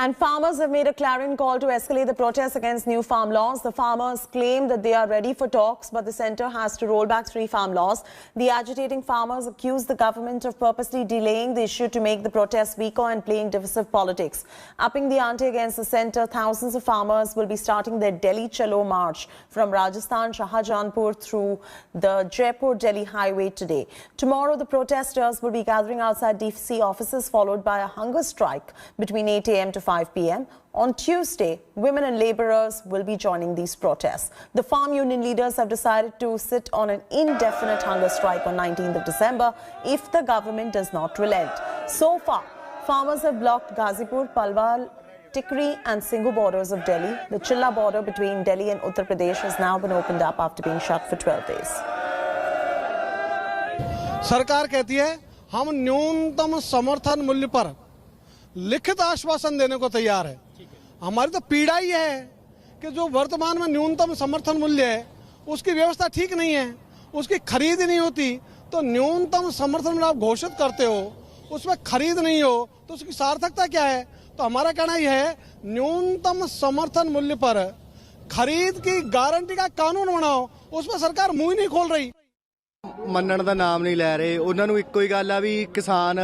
And farmers have made a clarion call to escalate the protests against new farm laws. The farmers claim that they are ready for talks, but the centre has to roll back 3 farm laws. The agitating farmers accuse the government of purposely delaying the issue to make the protests weaker and playing divisive politics. Upping the ante against the centre, thousands of farmers will be starting their Delhi Chalo march from Rajasthan, Shahjahanpur through the Jaipur-Delhi highway today. Tomorrow, the protesters will be gathering outside DC offices, followed by a hunger strike between 8 a.m. to 5 p.m. On Tuesday, women and labourers will be joining these protests. The farm union leaders have decided to sit on an indefinite hunger strike on 19th of December if the government does not relent. So far, farmers have blocked Ghazipur, Palwal, Tikri and Singhu borders of Delhi. The Chilla border between Delhi and Uttar Pradesh has now been opened up after being shut for 12 days. सरकार कहती है हम न्यूनतम समर्थन मूल्य पर लिखित आश्वासन देने को तैयार है। हमारी तो पीड़ा ही है कि जो वर्तमान में न्यूनतम समर्थन मूल्य है उसकी व्यवस्था ठीक नहीं है, उसकी खरीद नहीं होती। तो न्यूनतम समर्थन मूल्य आप घोषित करते हो, उसमें खरीद नहीं हो तो उसकी सार्थकता क्या है? तो हमारा कहना यह है न्यूनतम समर्थन मूल्य पर खरीद की गारंटी का कानून बनाओ। उसमें सरकार मुंह नहीं खोल रही, ਮੰਨਣ ਦਾ ਨਾਮ ਨਹੀਂ ਲੈ ਰਹੇ। ਉਹਨਾਂ ਨੂੰ ਇੱਕੋ ਹੀ ਗੱਲ ਆ ਵੀ ਕਿਸਾਨ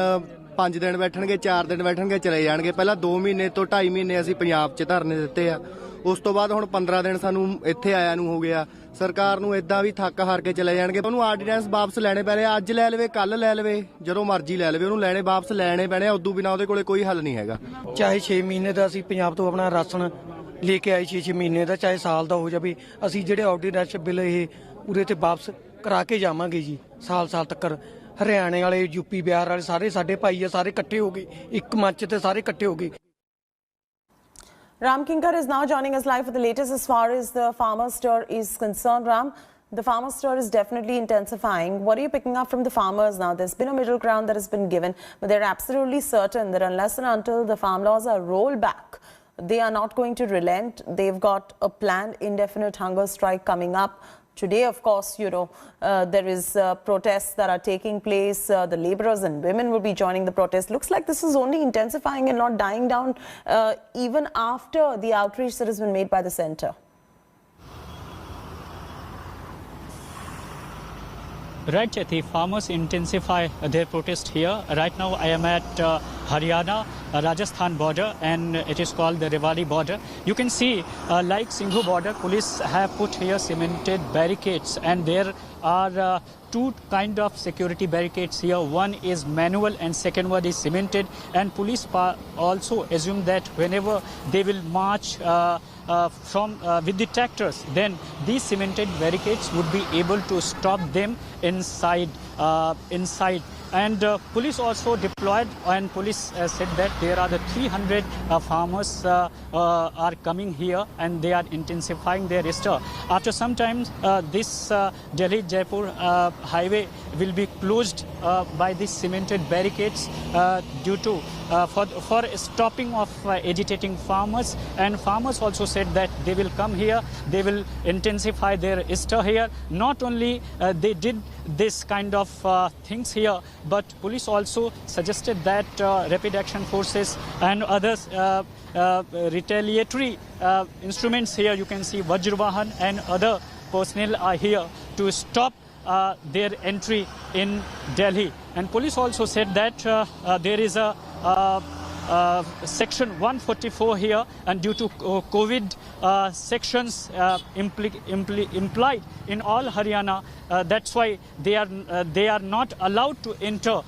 5 ਦਿਨ ਬੈਠਣਗੇ, 4 ਦਿਨ ਬੈਠਣਗੇ, ਚਲੇ ਜਾਣਗੇ। ਪਹਿਲਾਂ 2 ਮਹੀਨੇ ਤੋਂ 2.5 ਮਹੀਨੇ ਅਸੀਂ ਪੰਜਾਬ 'ਚ ਧਰਨੇ ਦਿੱਤੇ ਆ, ਉਸ ਤੋਂ ਬਾਅਦ ਹੁਣ 15 ਦਿਨ ਸਾਨੂੰ ਇੱਥੇ ਆਇਆ ਨੂੰ ਹੋ ਗਿਆ। ਸਰਕਾਰ ਨੂੰ ਇਦਾਂ ਵੀ ਥੱਕ ਹਾਰ ਕੇ ਚਲੇ ਜਾਣਗੇ। ਉਹਨੂੰ ਆਰਡੀਨੈਂਸ ਵਾਪਸ ਲੈਣੇ ਪੈਣੇ, ਅੱਜ ਲੈ ਲਵੇ, ਕੱਲ ਲੈ ਲਵੇ, ਜਦੋਂ ਮਰਜ਼ੀ ਲੈ ਲਵੇ, ਉਹਨੂੰ ਲੈਣੇ ਵਾਪਸ ਲੈਣੇ ਪੈਣੇ। ਉਦੋਂ ਬਿਨਾਂ ਉਹਦੇ ਕੋਲੇ ਕੋਈ ਹੱਲ ਨਹੀਂ ਹੈਗਾ। ਚਾਹੇ 6 ਮਹੀਨੇ ਦਾ ਅਸੀਂ ਪੰਜਾਬ ਤੋਂ ਆਪਣਾ ਰਾਸ਼ਨ ਲੈ ਕੇ ਆਏ 6 ਮਹੀਨੇ ਦਾ, ਚਾਹੇ ਸਾਲ ਦਾ ਹੋ ਜਾਵੇ, ਅਸੀਂ ਜਿਹੜੇ ਆਰਡੀਨੈਂਸ ਬਿੱਲ ਇਹ ਪੂਰੇ ਤੇ ਵਾਪਸ ਕਰਾ ਕੇ ਜਾਵਾਂਗੇ ਜੀ। ਸਾਲ ਤੱਕ ਹਰਿਆਣੇ ਵਾਲੇ, यूपी बिहार वाले सारे साडे भाई आ, सारे इकट्ठे हो गए, एक मंच ते सारे इकट्ठे हो गए। Ram Kinkar is now joining us live for the latest as far as the farmer stir is concerned. Ram, the farmer stir is definitely intensifying. What are you picking up from the farmers now? There's been a middle ground that has been given, but they're absolutely certain that unless and until the farm laws are rolled back, they are not going to relent. They've got a planned indefinite hunger strike coming up. Today, of course, there is protests that are taking place. The labourers and women will be joining the protest. Looks like this is only intensifying and not dying down even after the outreach that has been made by the centre. Right, Chaiti, farmers intensify their protest here. Right now, I am at Haryana, Rajasthan border, and it is called the Rewari border. You can see, like Singhu border, police have put here cemented barricades, and there are 2 kind of security barricades here. One is manual and second one is cemented, and police also assume that whenever they will march with the tractors, then these cemented barricades would be able to stop them inside. And police also deployed, and police said that there are the 300 farmers are coming here, and they are intensifying their stir. After some time, this Delhi-Jaipur highway will be closed by these cemented barricades due to for stopping of agitating farmers. And farmers also said that they will come here, they will intensify their stir here. Not only they did this kind of things here, but police also suggested that rapid action forces and others retaliatory instruments here. You can see Vajravahan and other personnel are here to stop their entry in Delhi. And police also said that there is a section 144 here, and due to COVID sections implied in all Haryana, that's why they are not allowed to enter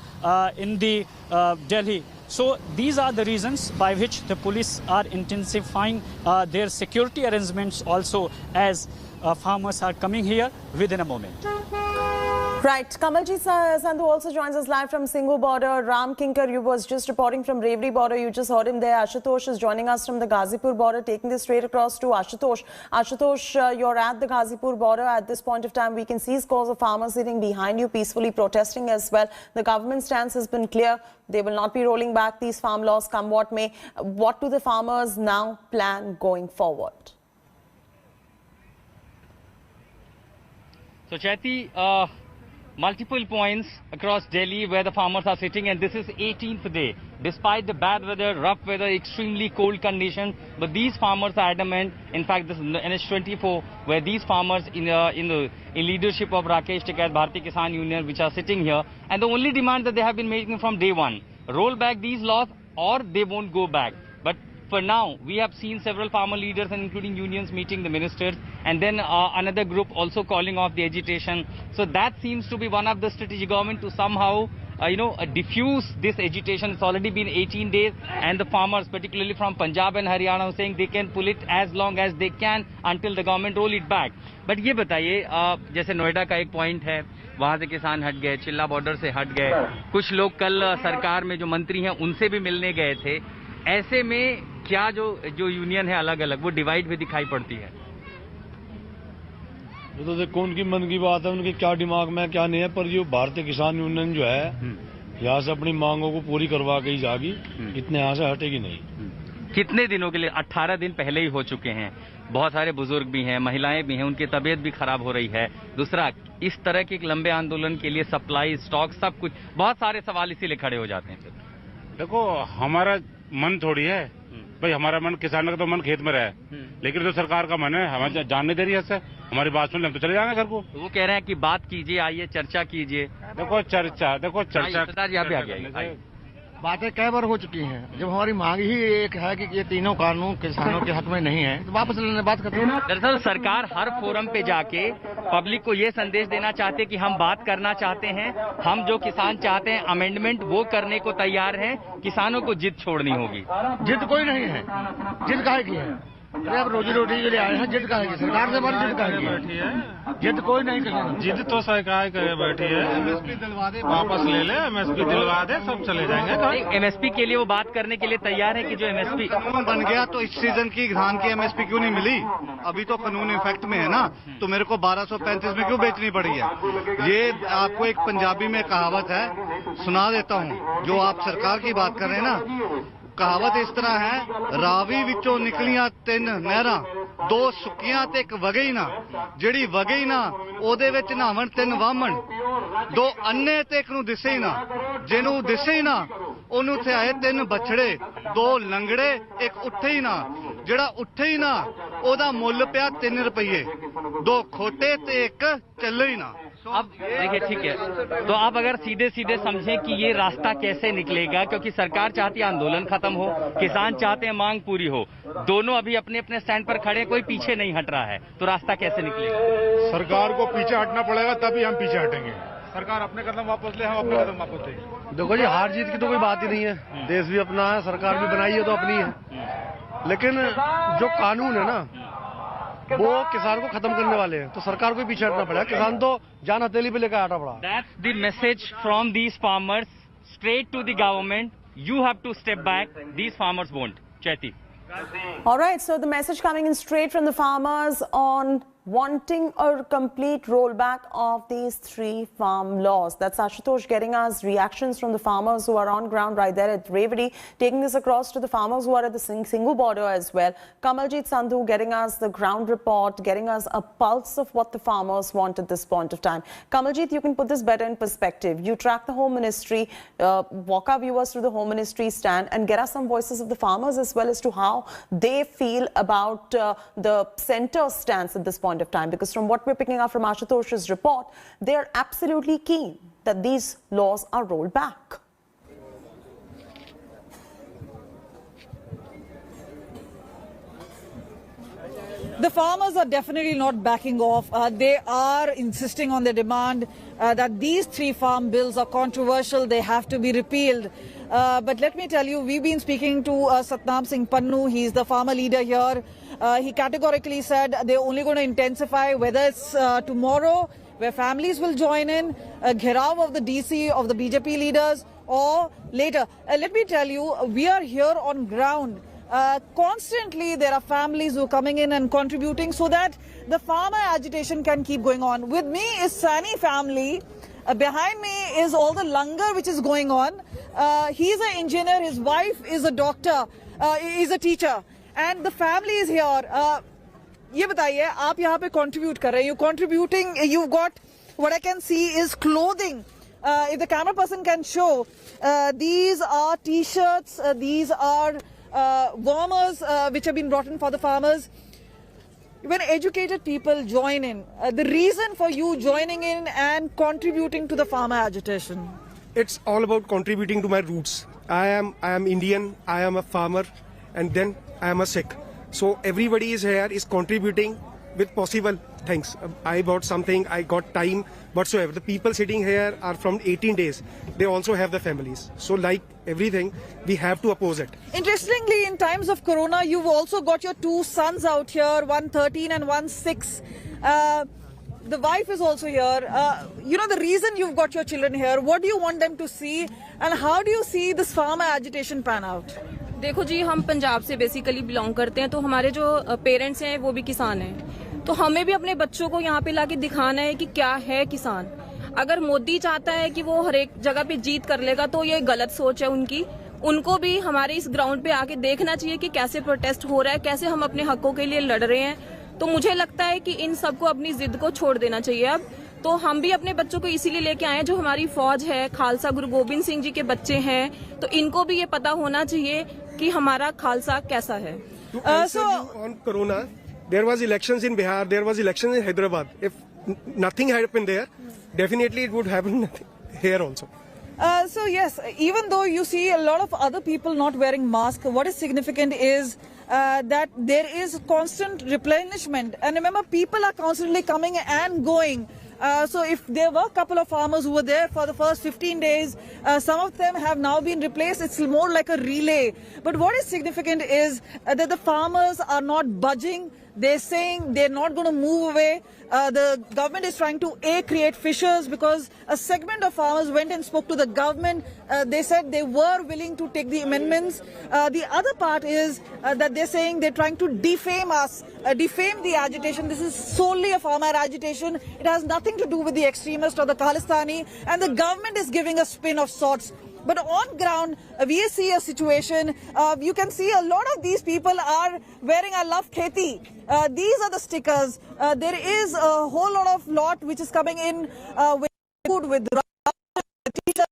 in the Delhi. So these are the reasons by which the police are intensifying their security arrangements also, as farmers are coming here within a moment. Right. Kamalji Sandhu also joins us live from Singhu border. Ram Kinkar, you was just reporting from Rewari border. You just heard him there. Ashutosh is joining us from the Ghazipur border, taking this straight across to Ashutosh. Ashutosh, you're at the Ghazipur border. At this point of time, we can see scores of farmers sitting behind you, peacefully protesting as well. The government stance has been clear. They will not be rolling back these farm laws, come what may. What do the farmers now plan going forward? So, Chaiti, multiple points across Delhi where the farmers are sitting, and this is 18th day. Despite the bad weather, rough weather, extremely cold conditions, but these farmers are adamant. In fact, this is NH24, where these farmers in leadership of Rakesh Tikait, Bharatiya Kisan Union, which are sitting here, and the only demand that they have been making from day one, roll back these laws or they won't go back. But for now, we have seen several farmer leaders and including unions meeting the ministers, and then another group also calling off the agitation. So that seems to be one of the strategy government to somehow diffuse this agitation. It's already been 18 days, and the farmers, particularly from Punjab and Haryana, are saying they can pull it as long as they can until the government roll it back. But ये बताइए, जैसे नोएडा का एक point है, वहाँ से किसान हट गए, चिल्ला बॉर्डर से हट गए, कुछ लोग कल सरकार में जो मंत्री हैं उनसे भी मिलने गए थे. ऐसे में क्या जो यूनियन है अलग अलग, वो डिवाइड भी दिखाई पड़ती है. ये तो देखो उनकी मन की बात है, उनके क्या दिमाग में क्या नहीं है, पर जो भारतीय किसान यूनियन जो है यहाँ से अपनी मांगों को पूरी करवा के ही जाएगी, इतने यहाँ से हटेगी नहीं. कितने दिनों के लिए? 18 दिन पहले ही हो चुके हैं. बहुत सारे बुजुर्ग भी हैं, महिलाएं भी हैं, उनकी तबीयत भी खराब हो रही है. दूसरा, इस तरह के एक लंबे आंदोलन के लिए सप्लाई, स्टॉक, सब कुछ, बहुत सारे सवाल इसीलिए खड़े हो जाते हैं. देखो हमारा मन थोड़ी है भाई, हमारा मन किसानों का तो मन खेत में रहा है, लेकिन तो सरकार का मन है हमें जानने दे रही है. इससे हमारी बात सुन ले हम तो चले जाएंगे घर को. वो कह रहे हैं कि बात कीजिए, आइए चर्चा कीजिए. देखो चर्चा यहाँ पे आ गया. बातें कई बार हो चुकी हैं. जब हमारी मांग ही एक है कि ये तीनों कानून किसानों के हक में नहीं है, तो वापस लेने बात करते हैं. दरअसल सरकार हर फोरम पे जाके पब्लिक को ये संदेश देना चाहते हैं कि हम बात करना चाहते हैं, हम जो किसान चाहते हैं अमेंडमेंट वो करने को तैयार हैं, किसानों को जिद छोड़नी होगी. जिद कोई नहीं है. जिद काहे की है? अरे अब रोजी रोटी के लिए आए हैं, जिद काहे की? सरकार से हमारी जिद काहे की है? जिद कोई नहीं करना. जिद तो सरकार करे बैठी है. एमएसपी दिलवा दे, वापस ले ले, एमएसपी दिलवा दे, सब चले जाएंगे. एमएसपी के लिए वो बात करने के लिए तैयार है कि जो एमएसपी बन गया तो इस सीजन की धान की एमएसपी क्यों नहीं मिली? अभी तो कानून इफेक्ट में है ना, तो मेरे को 1235 में क्यों बेचनी पड़ी है? ये आपको एक पंजाबी में कहावत है, सुना देता हूँ. जो आप सरकार की बात कर रहे हैं ना, कहावत इस तरह है, रावी विचों निकलियां 3 नहरां, 2 सुक्कियां ते 1 वगई ना. ਜਿਹੜੀ ਵਗਈ ਨਾ ਉਹਦੇ ਵਿੱਚ ਨਹਾਵਣ 3 ਵਾਹਮਣ, 2 ਅੰਨੇ ਤੇ 1 ਨੂੰ ਦਿਸੇ ਹੀ ਨਾ. ਜਿਹਨੂੰ ਦਿਸੇ ਹੀ ਨਾ ਉਹਨੂੰ ਤੇ ਆਏ 3 ਬਛੜੇ, 2 ਲੰਗੜੇ 1 ਉੱਠੇ ਹੀ ਨਾ. ਜਿਹੜਾ ਉੱਠੇ ਹੀ ਨਾ ਉਹਦਾ ਮੁੱਲ ਪਿਆ 3 ਰੁਪਏ, 2 ਖੋਟੇ ਤੇ 1 ਚੱਲੇ ਹੀ ना. अब देखिए, ठीक है, तो आप अगर सीधे सीधे समझें कि ये रास्ता कैसे निकलेगा, क्योंकि सरकार चाहती है आंदोलन खत्म हो, किसान चाहते हैं मांग पूरी हो, दोनों अभी अपने अपने स्टैंड पर खड़े, कोई पीछे नहीं हट रहा है, तो रास्ता कैसे निकलेगा? सरकार को पीछे हटना पड़ेगा, तभी हम पीछे हटेंगे. सरकार अपने कदम वापस ले, हम अपने कदम वापस लेंगे. देखो जी, हार जीत की तो कोई बात ही नहीं है. देश भी अपना है, सरकार भी बनाई है तो अपनी है, लेकिन जो कानून है ना वो किसान को खत्म करने वाले हैं, तो सरकार को पीछे हटना पड़ेगा. किसान तो जान हथेली पे लेकर आना पड़ा. That's the message from these farmers straight to the government. You have to step back. These farmers won't. Chaiti. All right, so the message coming in straight from the farmers on wanting a complete rollback of these 3 farm laws. That's Ashutosh getting us reactions from the farmers who are on ground right there at Revati, taking this across to the farmers who are at the Singhu border as well. Kamaljeet Sandhu getting us the ground report, getting us a pulse of what the farmers want at this point of time. Kamaljeet, you can put this better in perspective. You track the Home Ministry, walk our viewers through the Home Ministry stand and get us some voices of the farmers as well as to how they feel about the centre stance at this point of time, because from what we're picking up from Ashutosh's report, they're absolutely keen that these laws are rolled back. The farmers are definitely not backing off. They are insisting on the demand that these 3 farm bills are controversial. They have to be repealed. But let me tell you, we've been speaking to Satnam Singh Pannu. He's the farmer leader here. He categorically said they're only going to intensify, whether it's tomorrow, where families will join in, a gherav of the DC, of the BJP leaders, or later. Let me tell you, we are here on ground. Constantly there are families who are coming in and contributing so that the farmer agitation can keep going on. With me is Sani family. Behind me is all the langar which is going on. He's an engineer, his wife is a doctor, is a teacher, and the family is here. ये बताइए, आप यहाँ पे contribute कर रहे हैं, you're contributing, you've got what I can see is clothing. If the camera person can show, these are t-shirts, these are warmers which have been brought in for the farmers. When educated people join in, the reason for you joining in and contributing to the farmer agitation? It's all about contributing to my roots. I am Indian, I am a farmer, and then I am a Sikh. So everybody is here is contributing with possible things. I bought something, I got time whatsoever. The people sitting here are from 18 days. They also have the families. So like everything, we have to oppose it. Interestingly, in times of Corona, you've also got your two sons out here, one 13 and one 6. The wife is also here. You know, the reason you've got your children here, what do you want them to see and how do you see this farmer agitation pan out? देखो जी, हम पंजाब से basically belong करते हैं, तो हमारे जो parents हैं वो भी किसान हैं, तो हमें भी अपने बच्चों को यहाँ पे लाके दिखाना है कि क्या है किसान। अगर मोदी चाहता है कि वो हर एक जगह पे जीत कर लेगा तो ये गलत सोच है उनकी। उनको भी हमारे इस ग्राउंड पे आके देखना चाहिए कि कैसे प्रोटेस्ट हो रहा है, कैसे हम अपने हकों के लिए लड़ रहे हैं। तो मुझे लगता है कि इन सबको अपनी जिद को छोड़ देना चाहिए अब। तो हम भी अपने बच्चों को इसीलिए लेके आए हैं, जो हमारी फौज है, खालसा गुरु गोबिंद सिंह जी के बच्चे हैं, तो इनको भी ये पता होना चाहिए कि हमारा खालसा कैसा है। On Corona, there was elections in Bihar, there was elections in Hyderabad. If nothing happened there, definitely it would happen here also. So yes, even though you see a lot of other people not wearing masks, what is significant is that there is constant replenishment. And remember, people are constantly coming and going. So if there were a couple of farmers who were there for the first 15 days, some of them have now been replaced. It's more like a relay. But what is significant is that the farmers are not budging. They're saying they're not going to move away. The government is trying to create fissures because a segment of farmers went and spoke to the government. They said they were willing to take the amendments. The other part is that they're saying they're trying to defame us, defame the agitation. This is solely a farmer agitation. It has nothing to do with the extremist or the Khalistani, and the government is giving a spin of sorts. But on ground, we see a situation, you can see a lot of these people are wearing I Love Kheti. These are the stickers. There is a whole lot which is coming in with food, with t-shirts.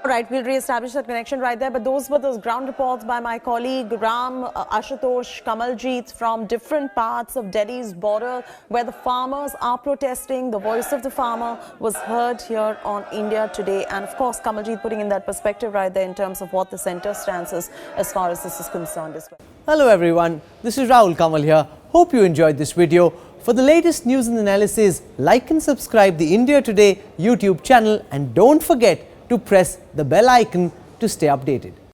Right, we'll re-establish that connection right there. But those were those ground reports by my colleague Ram, Ashutosh, Kamaljeet from different parts of Delhi's border where the farmers are protesting. The voice of the farmer was heard here on India Today. And of course, Kamaljeet putting in that perspective right there in terms of what the centre stance is as far as this is concerned as well. Hello everyone, this is Rahul Kamal here. Hope you enjoyed this video. For the latest news and analysis, like and subscribe the India Today YouTube channel and don't forget to press the bell icon to stay updated.